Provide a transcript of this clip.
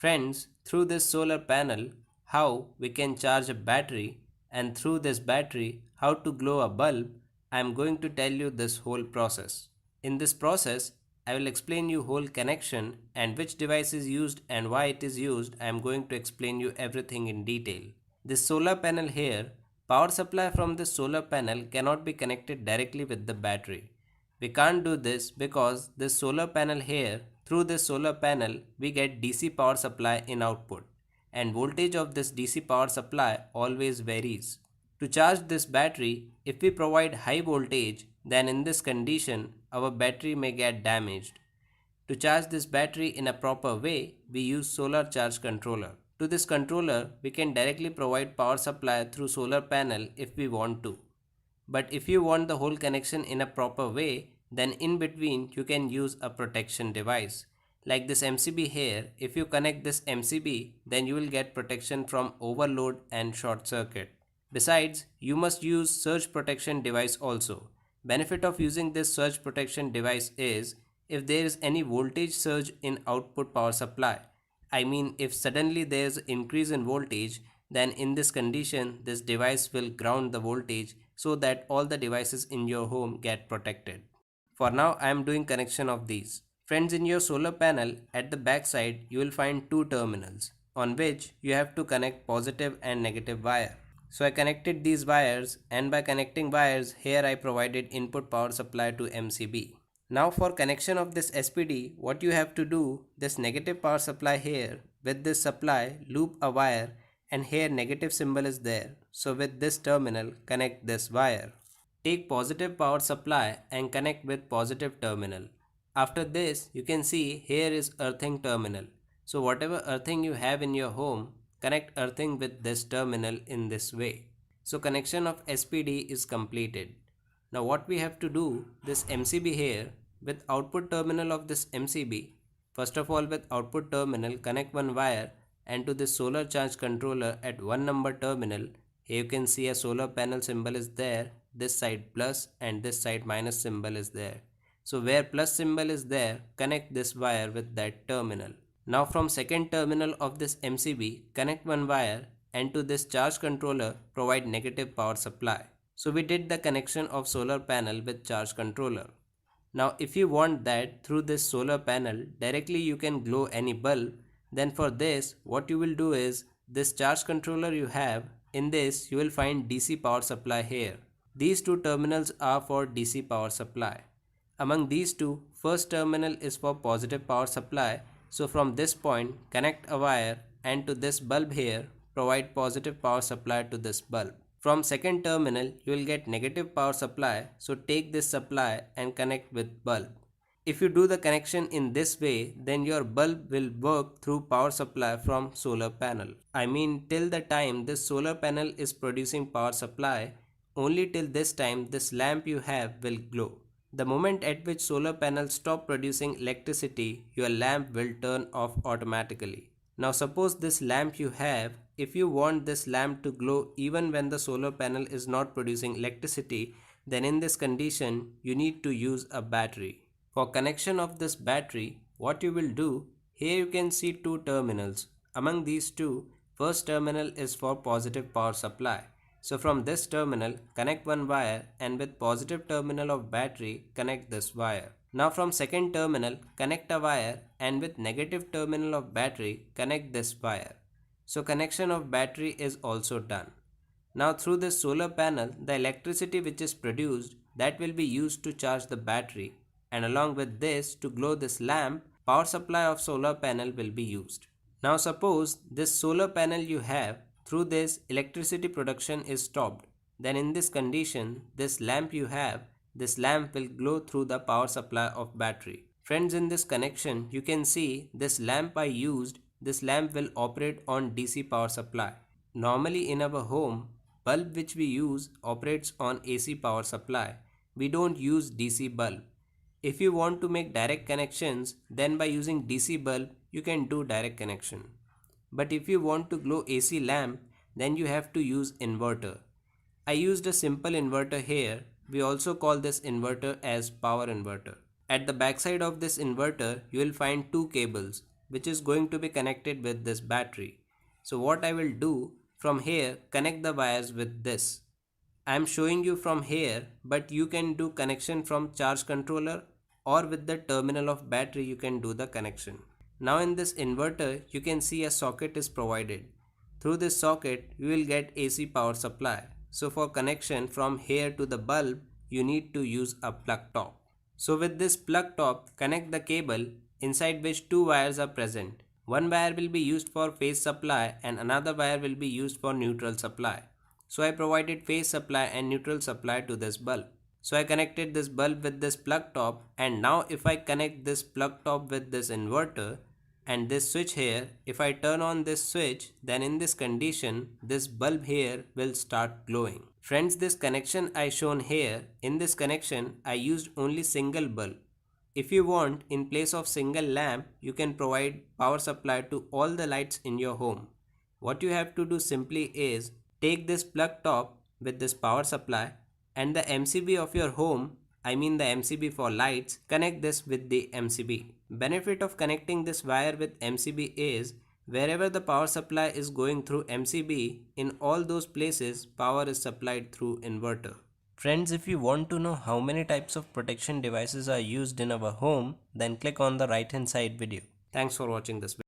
Friends, through this solar panel, how we can charge a battery, and through this battery, how to glow a bulb, I am going to tell you this whole process. In this process, I will explain you whole connection and which device is used and why it is used. I am going to explain you everything in detail. This solar panel here, power supply from this solar panel cannot be connected directly with the battery. We can't do this because this solar panel here, through this solar panel, we get DC power supply in output, and voltage of this DC power supply always varies. To charge this battery, if we provide high voltage, then in this condition, our battery may get damaged. To charge this battery in a proper way, we use solar charge controller. To this controller, we can directly provide power supply through solar panel if we want to. But if you want the whole connection in a proper way, then in between you can use a protection device. Like this MCB here, if you connect this MCB, then you will get protection from overload and short circuit. Besides, you must use surge protection device also. Benefit of using this surge protection device is if there is any voltage surge in output power supply. I mean, if suddenly there is increase in voltage, then in this condition this device will ground the voltage so that all the devices in your home get protected. For now I am doing connection of these. Friends, in your solar panel at the back side you will find two terminals on which you have to connect positive and negative wire. So I connected these wires, and by connecting wires here I provided input power supply to MCB. Now for connection of this SPD, what you have to do, this negative power supply here, with this supply loop a wire, and here negative symbol is there. So with this terminal connect this wire. Take positive power supply and connect with positive terminal. After this you can see here is earthing terminal. So whatever earthing you have in your home, connect earthing with this terminal in this way. So connection of SPD is completed. Now what we have to do, this MCB here with output terminal of this MCB, first of all with output terminal connect one wire, and to this solar charge controller at one number terminal, here you can see a solar panel symbol is there, this side plus and this side minus symbol is there. So where plus symbol is there, connect this wire with that terminal. Now from second terminal of this MCB, connect one wire, and to this charge controller provide negative power supply. So we did the connection of solar panel with charge controller. Now if you want that through this solar panel directly you can glow any bulb, then for this what you will do is this charge controller you have, in this you will find DC power supply here. These two terminals are for DC power supply. Among these two, first terminal is for positive power supply. So from this point connect a wire, and to this bulb here provide positive power supply to this bulb. From second terminal you will get negative power supply, so take this supply and connect with bulb. If you do the connection in this way, then your bulb will work through power supply from solar panel. I mean till the time this solar panel is producing power supply, only till this time this lamp you have will glow. The moment at which solar panels stop producing electricity, your lamp will turn off automatically. Now suppose this lamp you have, if you want this lamp to glow even when the solar panel is not producing electricity, then in this condition you need to use a battery. For connection of this battery, what you will do, here you can see two terminals. Among these two, first terminal is for positive power supply. So from this terminal connect one wire, and with positive terminal of battery connect this wire. Now from second terminal connect a wire, and with negative terminal of battery connect this wire. So connection of battery is also done. Now through this solar panel the electricity which is produced, that will be used to charge the battery, and along with this to glow this lamp, power supply of solar panel will be used. Now suppose this solar panel you have, through this electricity production is stopped, then in this condition this lamp you have, this lamp will glow through the power supply of battery. Friends, in this connection you can see this lamp I used, this lamp will operate on DC power supply. Normally in our home, bulb which we use operates on AC power supply. We don't use DC bulb. If you want to make direct connections, then by using DC bulb you can do direct connection. But if you want to glow AC lamp, then you have to use inverter. I used a simple inverter here. We also call this inverter as power inverter. At the backside of this inverter, you will find two cables. which is going to be connected with this battery. So what I will do from here, connect the wires with this. I am showing you from here, but you can do connection from charge controller or with the terminal of battery you can do the connection. Now in this inverter you can see a socket is provided. Through this socket you will get AC power supply. So for connection from here to the bulb you need to use a plug top. So with this plug top, connect the cable inside which two wires are present. One wire will be used for phase supply and another wire will be used for neutral supply. So I provided phase supply and neutral supply to this bulb. So I connected this bulb with this plug top, and now if I connect this plug top with this inverter and this switch here, if I turn on this switch, then in this condition this bulb here will start glowing. Friends, this connection I shown here, in this connection I used only single bulb. If you want, in place of single lamp, you can provide power supply to all the lights in your home. What you have to do simply is take this plug top with this power supply and the MCB of your home, I mean the MCB for lights, connect this with the MCB. Benefit of connecting this wire with MCB is wherever the power supply is going through MCB, in all those places power is supplied through inverter. Friends, if you want to know how many types of protection devices are used in our home, then click on the right hand side video. Thanks for watching this video.